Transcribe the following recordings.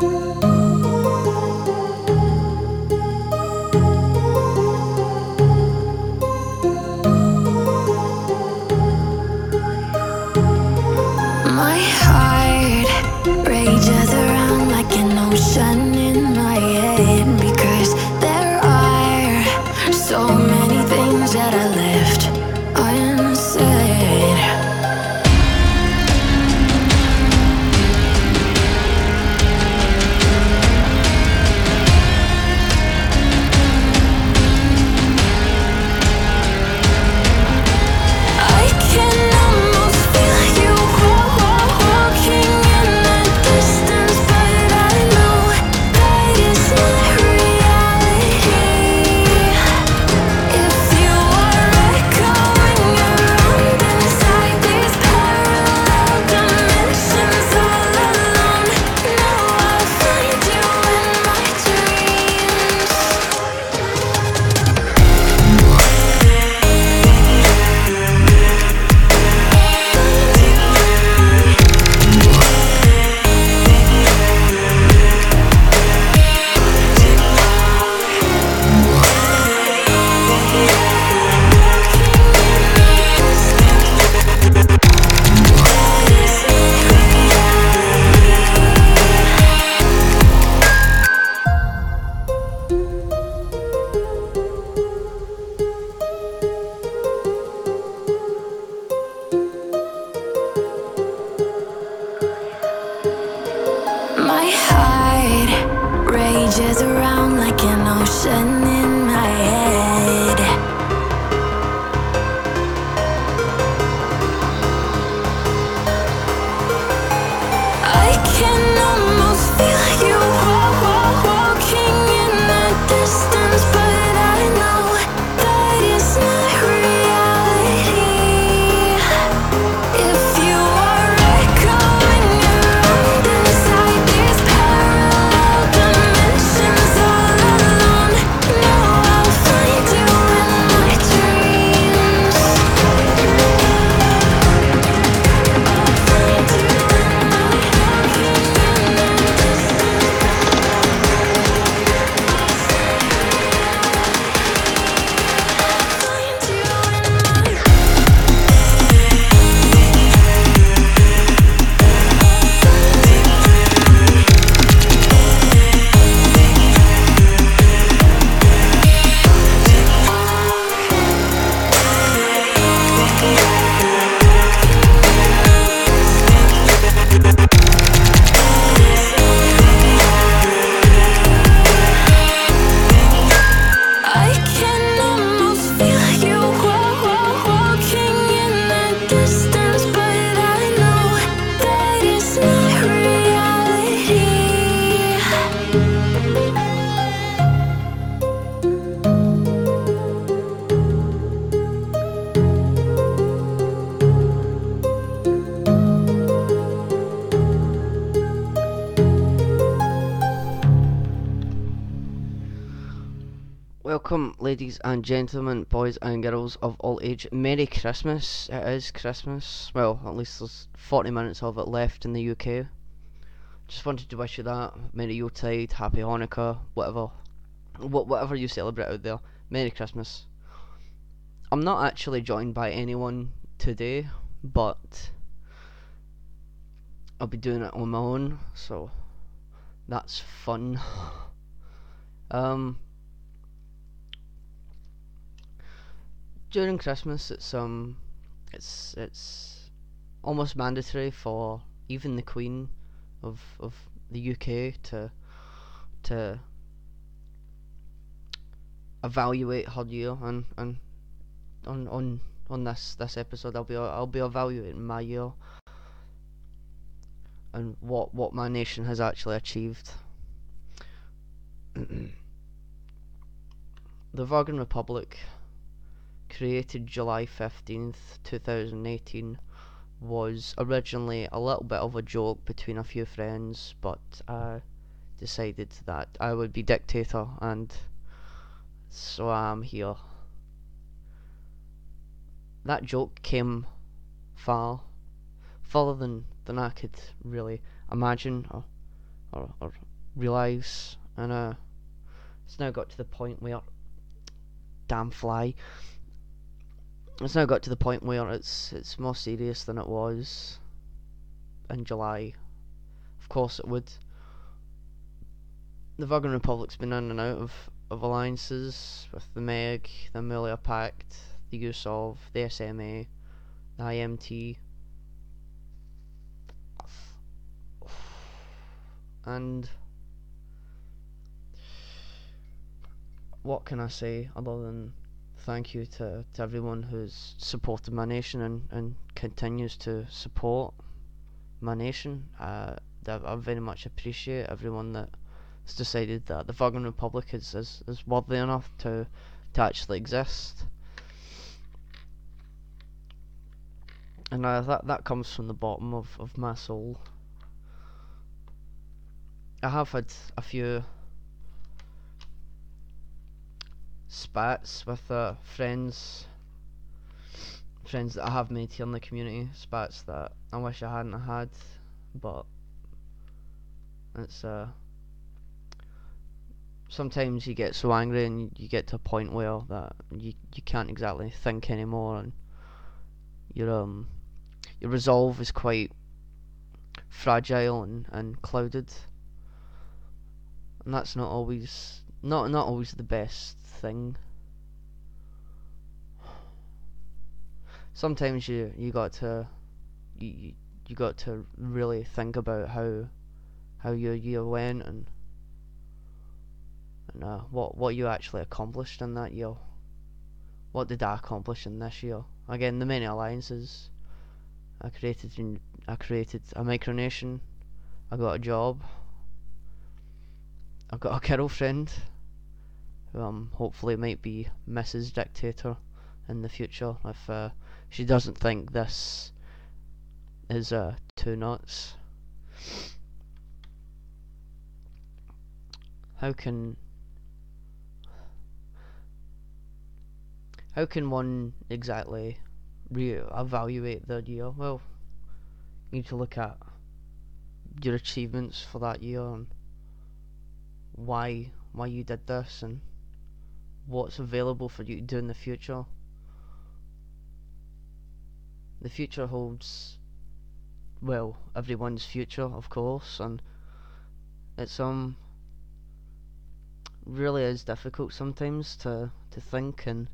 My heart rages around like an ocean in my head, because there are so many things that I left unsaid. I can almost feel you walking in the distance, but I know that it's not reality. If you are echoing around inside these parallel dimensions all alone, now I'll find you in my dreams. My heart rages around like an ocean in my head. I can almost feel you walking in the distance, but I know that it's not reality. If you are echoing around inside these parallel dimensions all alone, now I'll find you in my dreams. I'll find you in my walking in the I can almost feel you walking in the distance, but I know that it's not reality. Welcome, ladies and gentlemen, boys and girls of all age. Merry Christmas. It is Christmas. Well, at least there's 40 minutes of it left in the UK. Just wanted to wish you that. Merry Yuletide, Happy Hanukkah, whatever you celebrate out there. Merry Christmas. I'm not actually joined by anyone today, but I'll be doing it on my own, so that's fun. During Christmas, it's almost mandatory for even the Queen of the UK to evaluate her year, and on this episode I'll be evaluating my year and what my nation has actually achieved. The Virgan Republic, created July 15th, 2018, was originally a little bit of a joke between a few friends, but I decided that I would be dictator, and so I'm here. That joke came further than I could really imagine or realise, and it's now got to the point where, damn fly, it's now got to the point where it's more serious than it was in July. Of course it would. The Virgan Republic's been in and out of alliances with the MEG, the Amelia Pact, the USOV, the SMA, the IMT, and what can I say other than thank you to everyone who's supported my nation and continues to support my nation. I very much appreciate everyone that has decided that the Virgan Republic is worthy enough to actually exist. And that comes from the bottom of my soul. I have had a few spats with friends that I have made here in the community, spats that I wish I hadn't had, but it's sometimes you get so angry and you get to a point where that you can't exactly think anymore, and your resolve is quite fragile and clouded, and that's not always the best thing. Sometimes you got to really think about how your year went and what you actually accomplished in that year. What did I accomplish in this year? Again, the many alliances I created a micronation. I got a job. I got a girlfriend who hopefully might be Mrs. Dictator in the future if she doesn't think this is too nuts. How can one exactly re-evaluate their year? Well, you need to look at your achievements for that year and why you did this and what's available for you to do in the future. The future holds, well, everyone's future, of course, and it's really is difficult sometimes to think and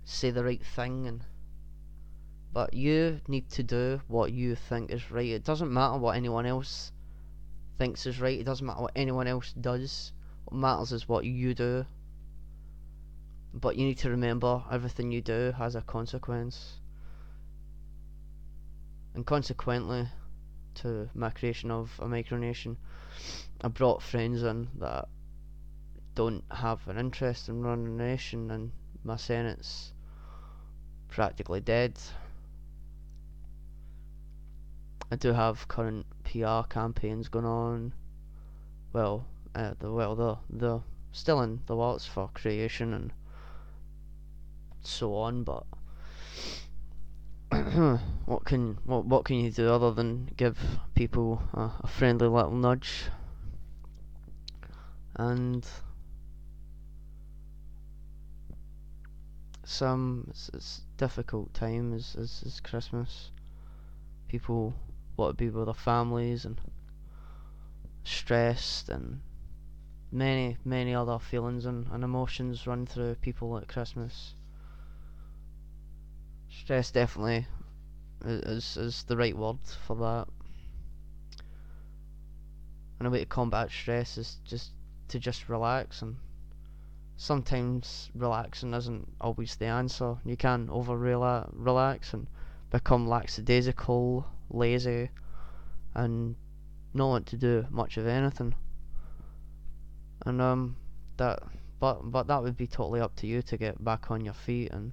say the right thing, but you need to do what you think is right. It doesn't matter what anyone else thinks is right. It doesn't matter what anyone else does. What matters is what you do. But you need to remember everything you do has a consequence. And consequently, to my creation of a micronation, I brought friends in that don't have an interest in running a nation, and my senate's practically dead. I do have current PR campaigns going on. Well, they're still in the works for creation and so on, but what can you do other than give people a friendly little nudge? And it's difficult time as Christmas. People want to be with their families and stressed, and many other feelings and emotions run through people at Christmas. Stress definitely is the right word for that. And a way to combat stress is just relax, and sometimes relaxing isn't always the answer. You can relax and become lackadaisical, lazy, and not want to do much of anything. And but that would be totally up to you to get back on your feet and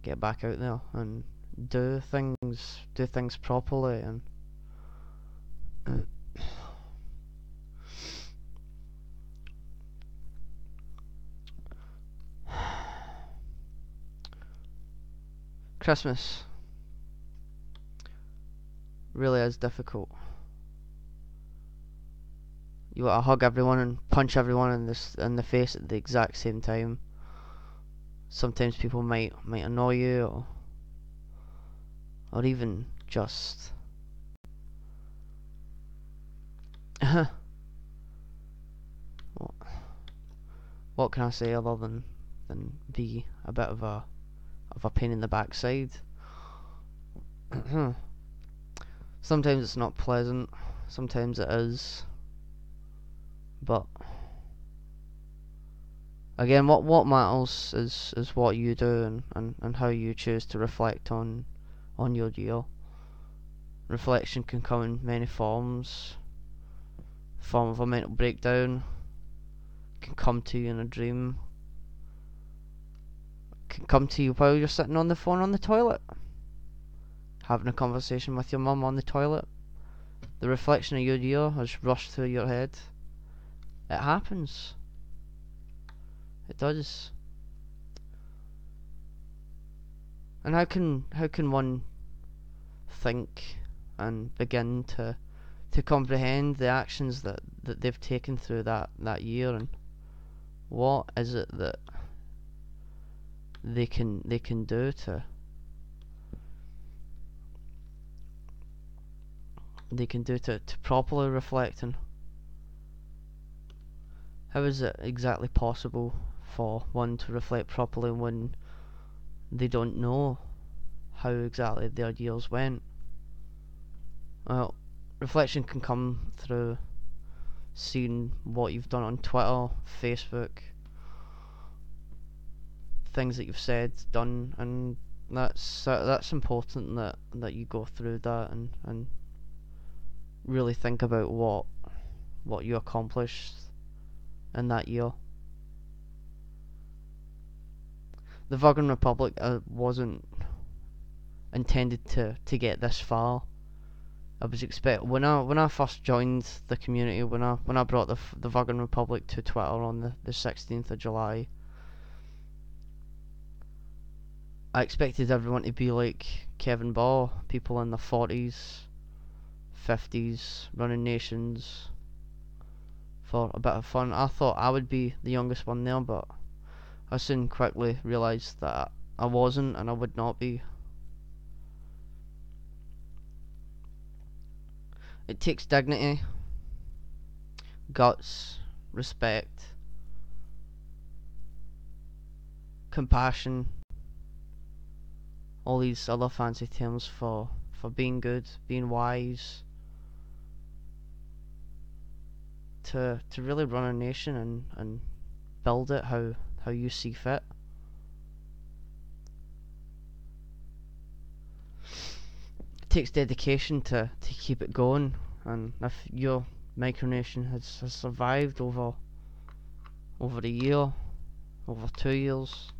get back out there and do things properly. And Christmas really is difficult. You want to hug everyone and punch everyone in the face at the exact same time. Sometimes people might annoy you, or even just what can I say other than be a bit of a pain in the backside. Sometimes it's not pleasant, sometimes it is, but again, what matters is what you do and how you choose to reflect on your year. Reflection can come in many forms. Form of a mental breakdown, can come to you in a dream, can come to you while you're sitting on the phone on the toilet, having a conversation with your mum on the toilet. The reflection of your year has rushed through your head. It happens. It does. And how can one think and begin to comprehend the actions that they've taken through that year, and what is it that they can do to properly reflect? And how is it exactly possible for one to reflect properly when they don't know how exactly their years went? Well, reflection can come through seeing what you've done on Twitter, Facebook, things that you've said, done, and that's important that you go through that and really think about what you accomplished in that year. The Virgan Republic wasn't intended to get this far. I was when I first joined the community, when I brought the Virgan Republic to Twitter on the 16th of July, I expected everyone to be like Kevin Ball, people in their 40s, 50s, running nations for a bit of fun. I thought I would be the youngest one there, but I soon quickly realised that I wasn't, and I would not be. It takes dignity, guts, respect, compassion, all these other fancy terms for being good, being wise, to really run a nation and build it how you see fit. It takes dedication to keep it going, and if your micronation has survived over a year, over 2 years,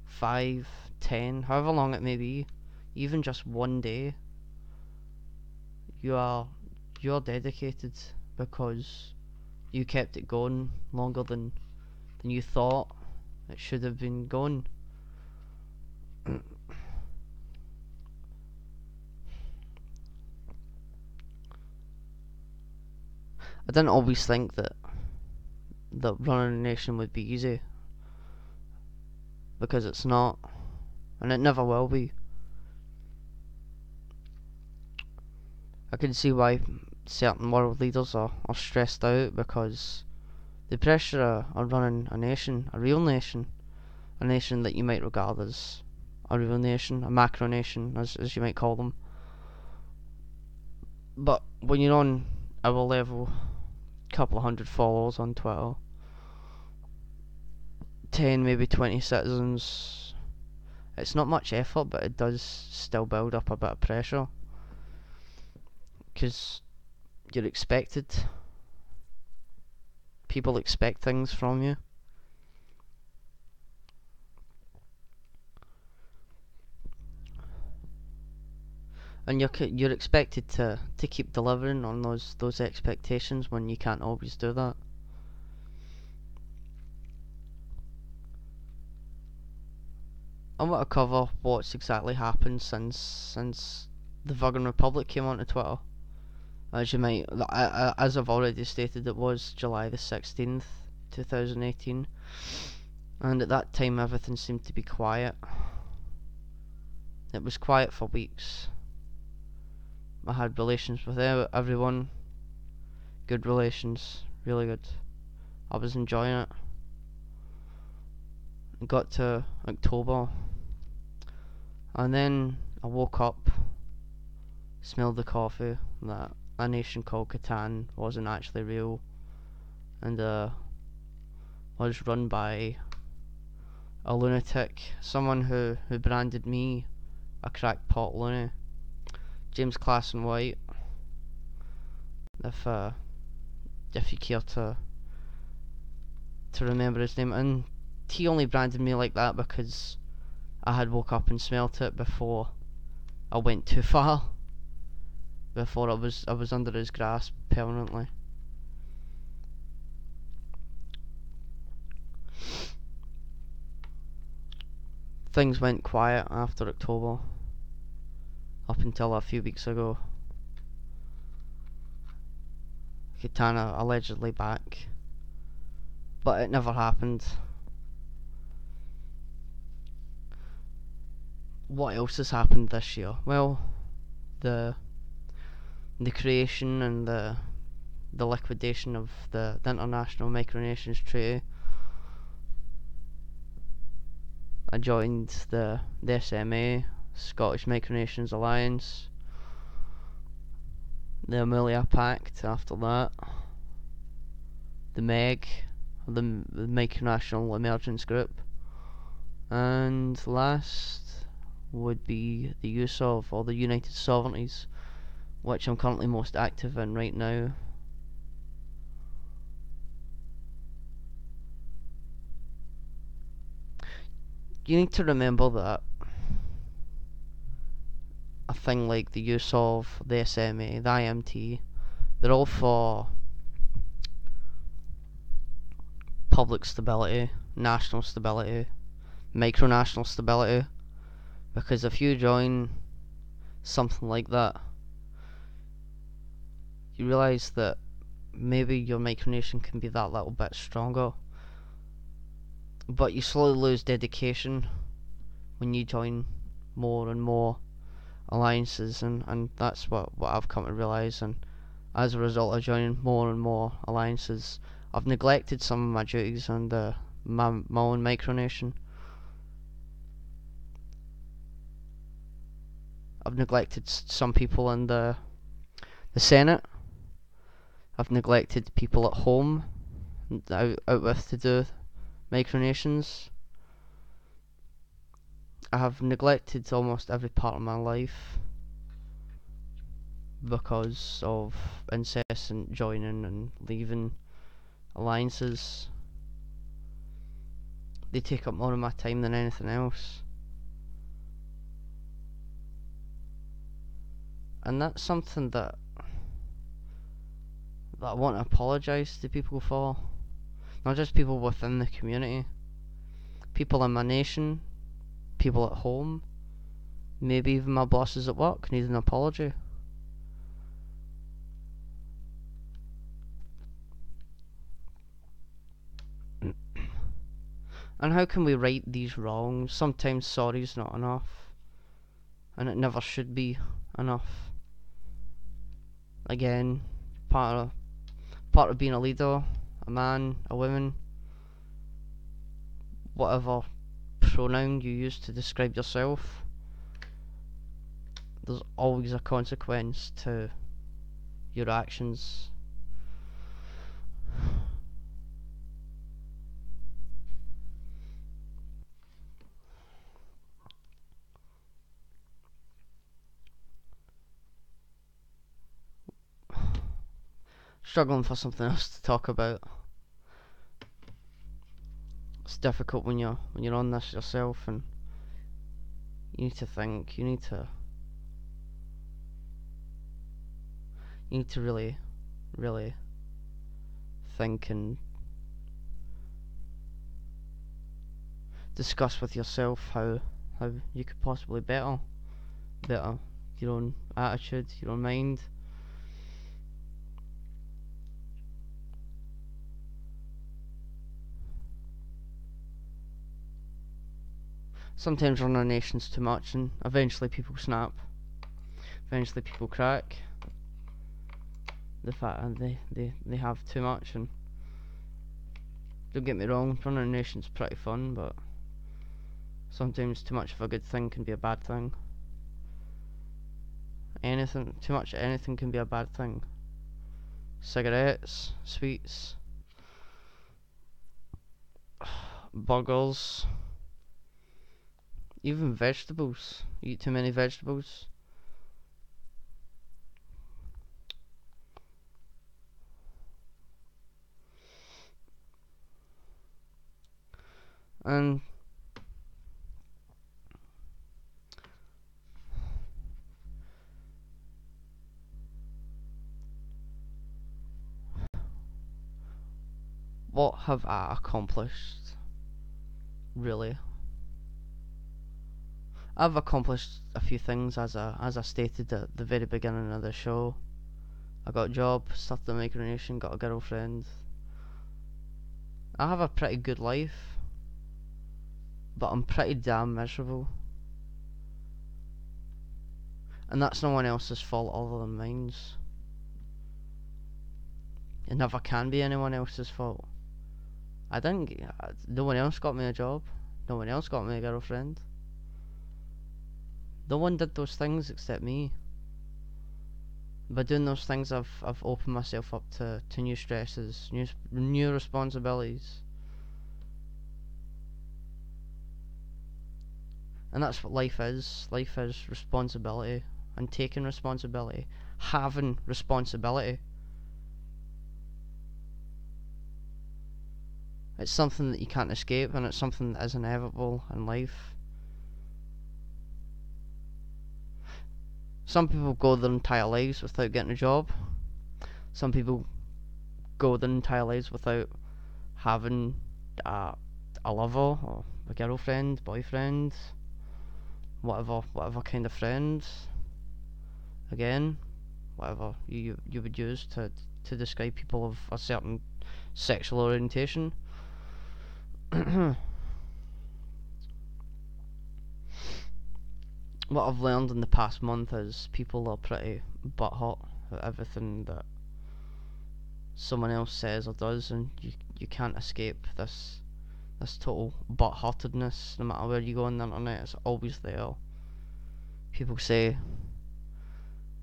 5, 10, however long it may be, even just one day, you're dedicated because you kept it going longer than you thought it should have been going. I didn't always think that running a nation would be easy, because it's not, and it never will be. I can see why certain world leaders are stressed out, because the pressure of running a nation, a real nation, a nation that you might regard as a real nation, a macro nation, as you might call them. But when you're on our level, couple of hundred followers on Twitter, 10 maybe 20 citizens, it's not much effort, but it does still build up a bit of pressure, because you're expected. People expect things from you. And you're expected to keep delivering on those expectations when you can't always do that. I want to cover what's exactly happened since the Virgan Republic came onto Twitter. As you might, as I've already stated, it was July the 16th, 2018, and at that time everything seemed to be quiet. It was quiet for weeks. I had relations with everyone, good relations, really good. I was enjoying it. It got to October, and then I woke up, smelled the coffee, that a nation called Catan wasn't actually real, and was run by a lunatic, someone who branded me a crackpot loony, James Clason White. If you care to remember his name, and he only branded me like that because I had woke up and smelt it before I went too far, before I was under his grasp permanently. Things went quiet after October, up until a few weeks ago. Katana allegedly back, but it never happened. What else has happened this year? Well, the creation and the liquidation of the International Micronations Treaty. I joined the SMA, Scottish Micronations Alliance, the Amelia Pact after that, the MEG, the Micronational Emergence Group, and last would be the use of, or the United Sovereignties, which I'm currently most active in right now. You need to remember that a thing like the use of, the SMA, the IMT, they're all for public stability, national stability, micronational stability, because if you join something like that, you realise that maybe your micronation can be that little bit stronger, but you slowly lose dedication when you join more and more alliances, and that's what I've come to realise. And as a result of joining more and more alliances, I've neglected some of my duties and my own micronation. I've neglected some people in the Senate. I've neglected people at home out with to do micronations. I have neglected almost every part of my life because of incessant joining and leaving alliances. They take up more of my time than anything else, and that's something that I want to apologise to people for. Not just people within the community, people in my nation, people at home, maybe even my bosses at work need an apology. And how can we right these wrongs? Sometimes sorry's not enough, and it never should be enough. Again, part of being a leader, a man, a woman, whatever pronoun you use to describe yourself, there's always a consequence to your actions. Struggling for something else to talk about. It's difficult when you're on this yourself, and you need to think. You need to really, really think and discuss with yourself how you could possibly better your own attitude, your own mind. Sometimes running a nation's too much, and eventually people snap. Eventually people crack. The fact that they have too much, and don't get me wrong, running a nation's pretty fun, but sometimes too much of a good thing can be a bad thing. Too much of anything can be a bad thing. Cigarettes, sweets, burgers, even vegetables. You eat too many vegetables. And what have I accomplished? Really? I've accomplished a few things as I stated at the very beginning of the show. I got a job, started a micronation, got a girlfriend. I have a pretty good life, but I'm pretty damn miserable. And that's no one else's fault other than mine's. It never can be anyone else's fault. No one else got me a job. No one else got me a girlfriend. No one did those things except me. By doing those things, I've opened myself up to new stresses, new responsibilities. And that's what life is. Life is responsibility and taking responsibility, having responsibility. It's something that you can't escape, and it's something that is inevitable in life. Some people go their entire lives without getting a job. Some people go their entire lives without having a lover or a girlfriend, boyfriend, whatever kind of friend. Again, whatever you would use to describe people of a certain sexual orientation. What I've learned in the past month is people are pretty butthurt at everything that someone else says or does, and you can't escape this total butthurtedness. No matter where you go on the internet, it's always there. People say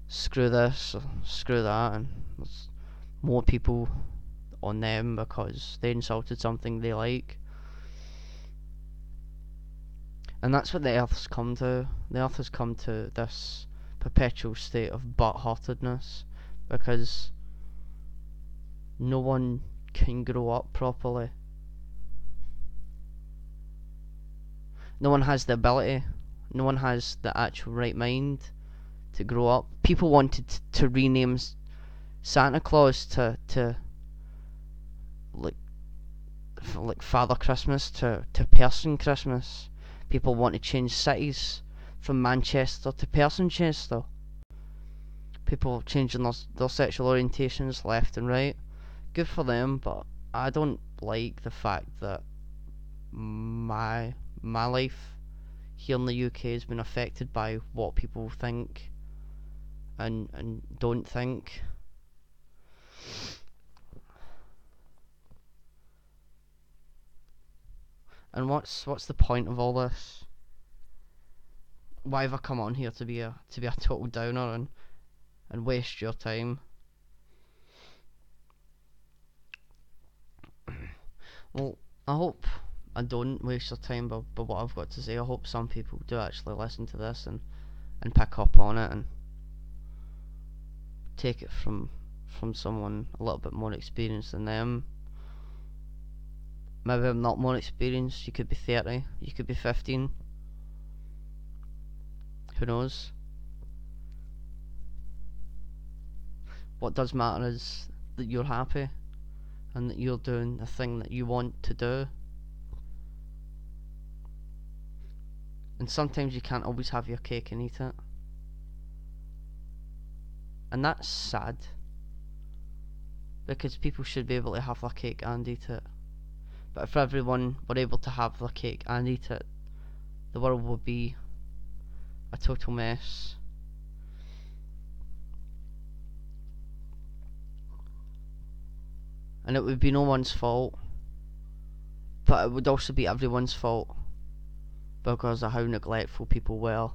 screw this or screw that, and there's more people on them because they insulted something they like. And that's what the earth's come to. The earth has come to this perpetual state of butthurtedness because no one can grow up properly. No one has the ability. No one has the actual right mind to grow up. People wanted to rename Santa Claus to like Father Christmas to Person Christmas. People want to change cities from Manchester to Personchester. People changing their sexual orientations left and right. Good for them, but I don't like the fact that my life here in the UK has been affected by what people think and don't think. And what's the point of all this? Why have I come on here to be a total downer and waste your time? Well, I hope I don't waste your time, but what I've got to say, I hope some people do actually listen to this and pick up on it and take it from someone a little bit more experienced than them. Maybe I'm not more experienced. You could be 30, you could be 15. Who knows? What does matter is that you're happy and that you're doing the thing that you want to do. And sometimes you can't always have your cake and eat it. And that's sad, because people should be able to have their cake and eat it. But if everyone were able to have their cake and eat it, the world would be a total mess. And it would be no one's fault, but it would also be everyone's fault because of how neglectful people were.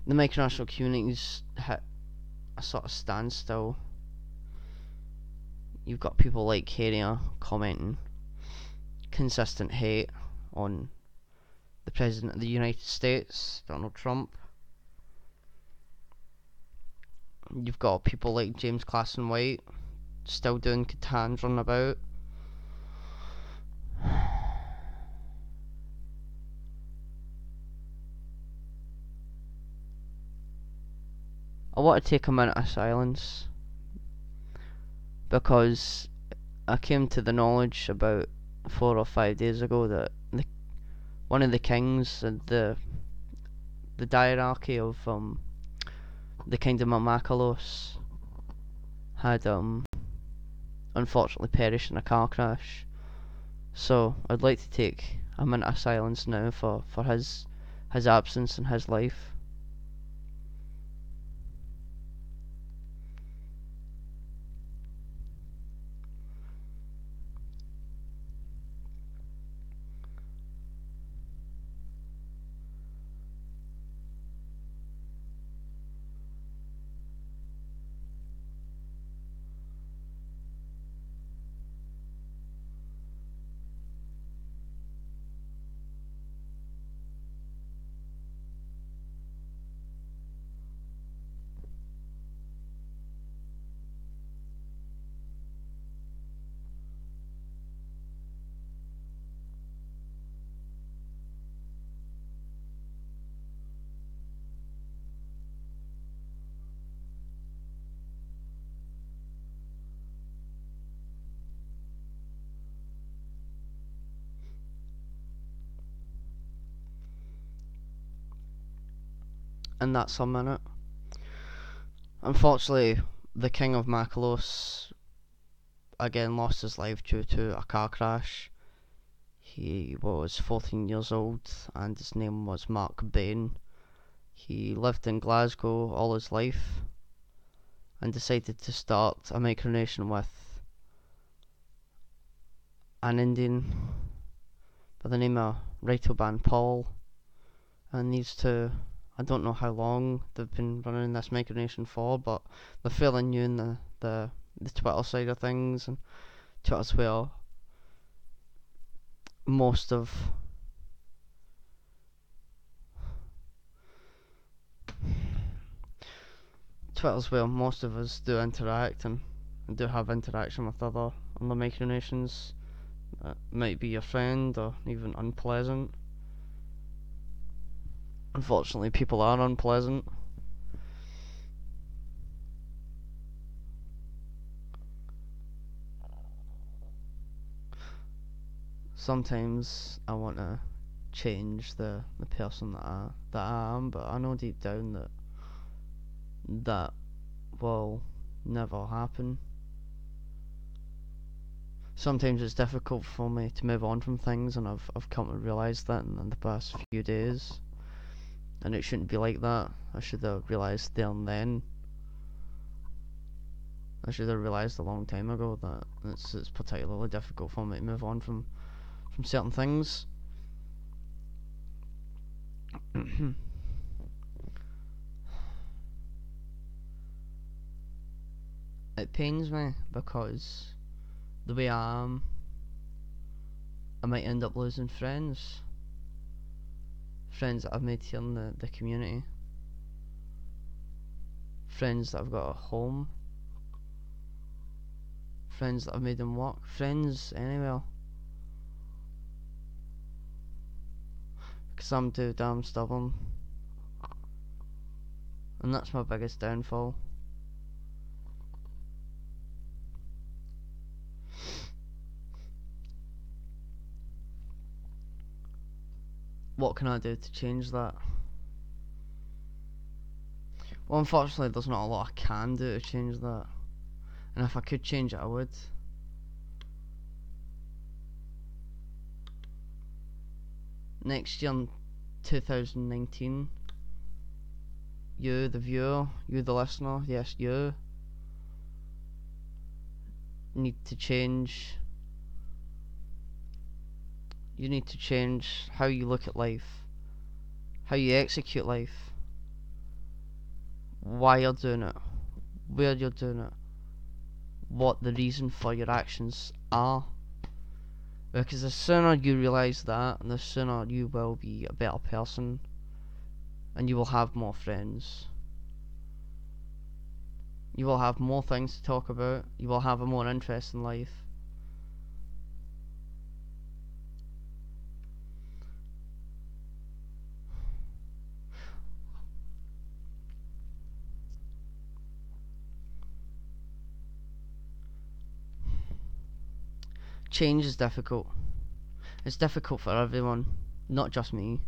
The micronational communities hit a sort of standstill. You've got people like Kenya commenting consistent hate on the President of the United States, Donald Trump. You've got people like James Clason White still doing Catan's run about. I want to take a minute of silence because I came to the knowledge about 4 or 5 days ago that one of the kings and the diarchy of the kingdom of Makalos had unfortunately perished in a car crash. So I'd like to take a minute of silence now for his absence and his life. And that's a minute. Unfortunately, the king of Makalos again lost his life due to a car crash. He was 14 years old and his name was Mark Bain. He lived in Glasgow all his life and decided to start a micronation with an Indian by the name of Raitoban Paul. And these two, I don't know how long they've been running this micronation for, but they're fairly new in the Twitter side of things, and Twitter's where most of us do interact and do have interaction with other micronations. That might be your friend or even unpleasant. Unfortunately, people are unpleasant. Sometimes I want to change the person that I am, but I know deep down that will never happen. Sometimes it's difficult for me to move on from things, and I've come to realise that in the past few days. And it shouldn't be like that. I should have realised there and then. I should have realised a long time ago that it's particularly difficult for me to move on from certain things. It pains me because the way I am, I might end up losing friends that I've made here in the community, friends that I've got at home, friends that I've made in work, friends anywhere, because I'm too damn stubborn, and that's my biggest downfall. What can I do to change that? Well, unfortunately, there's not a lot I can do to change that. And if I could change it, I would. next year in 2019, you, the viewer, you, the listener, yes, you need to change. You need to change how you look at life, how you execute life, why you're doing it, where you're doing it, what the reason for your actions are. Because the sooner you realise that, the sooner you will be a better person, and you will have more friends. You will have more things to talk about, you will have a more interest in life. Change is difficult. It's difficult for everyone, not just me,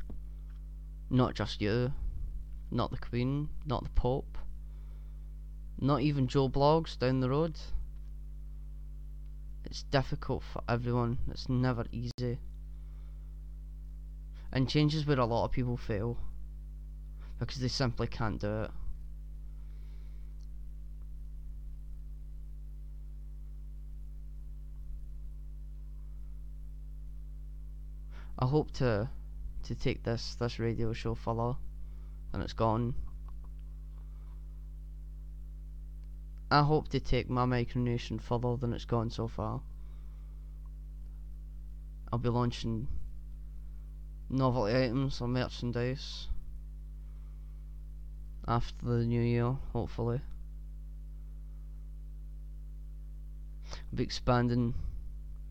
not just you, not the Queen, not the Pope, not even Joe Blogs down the road. It's difficult for everyone, it's never easy. And change is where a lot of people fail, because they simply can't do it. I hope to take this radio show further than it's gone. I hope to take my micronation further than it's gone so far. I'll be launching novelty items or merchandise after the new year, hopefully. I'll be expanding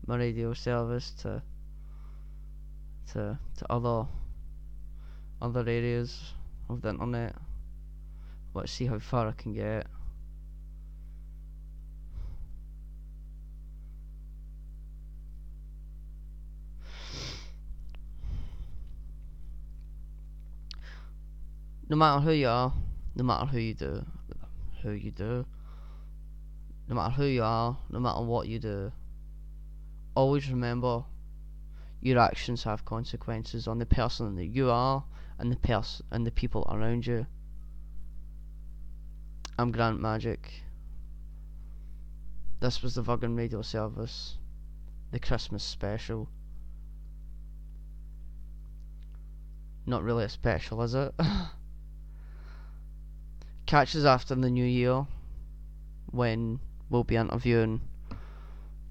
my radio service to other areas of the internet. Let's see how far I can get. No matter who you are, no matter who you do, no matter who you are, no matter what you do, always remember your actions have consequences on the person that you are and the people around you. I'm Grant Magic. This was the Virgan radio service, the Christmas special. Not really a special, is it? Catch us after the new year, when we'll be interviewing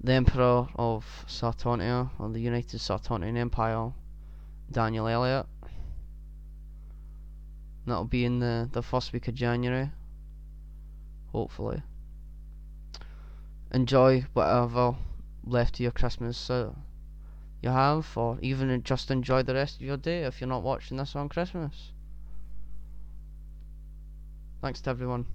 the Emperor of Sartonia, or the United Sartonian Empire, Daniel Elliott. That'll be in the first week of January, hopefully. Enjoy whatever left of your Christmas you have, or even just enjoy the rest of your day if you're not watching this on Christmas. Thanks to everyone.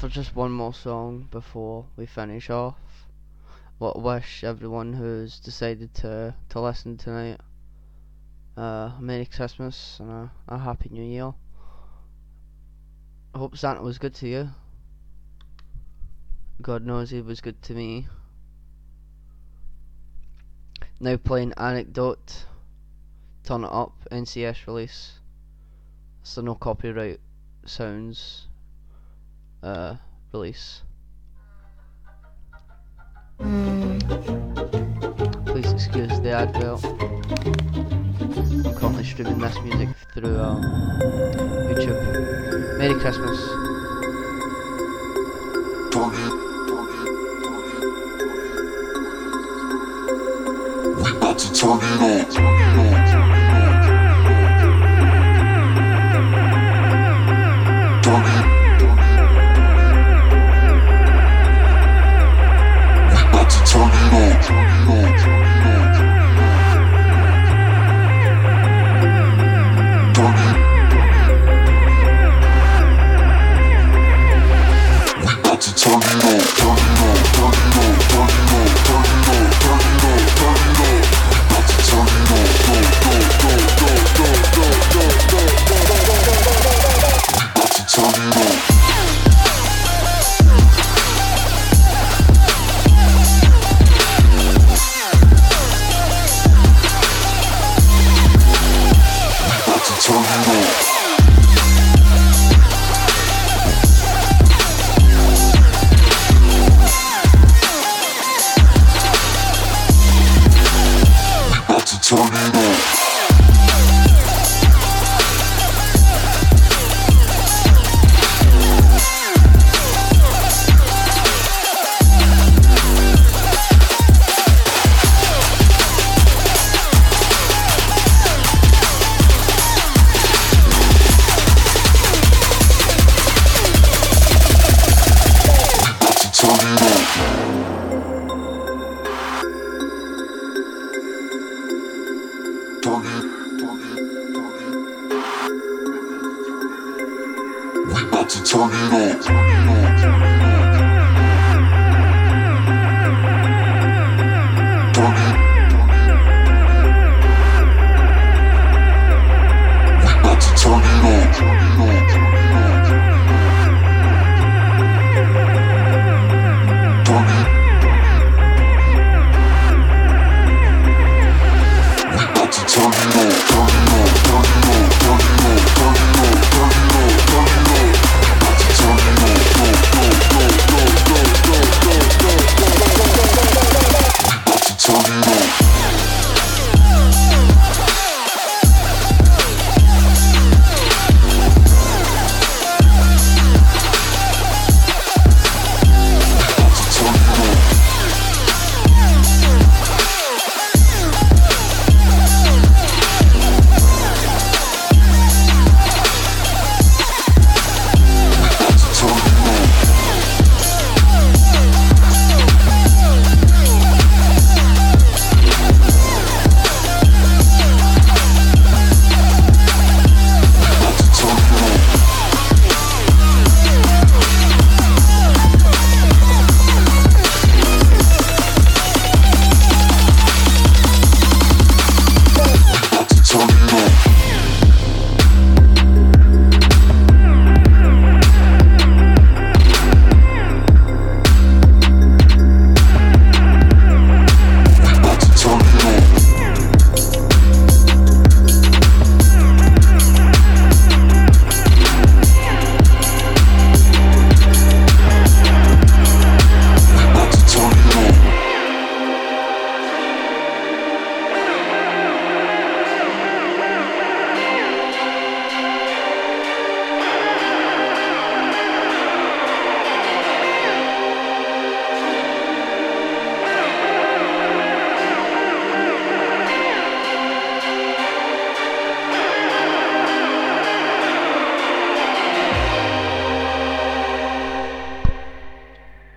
for just one more song before we finish off. Wish everyone who's decided to listen tonight a Merry Christmas and a Happy New Year. I hope Santa was good to you. God knows he was good to me. Now playing Anecdote, Turn It Up, NCS release. It's a no copyright sounds release. Please excuse the advert. I'm currently streaming this music through YouTube. Merry Christmas. We about to turn it on.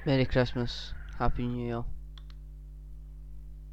Merry Christmas, Happy New Year.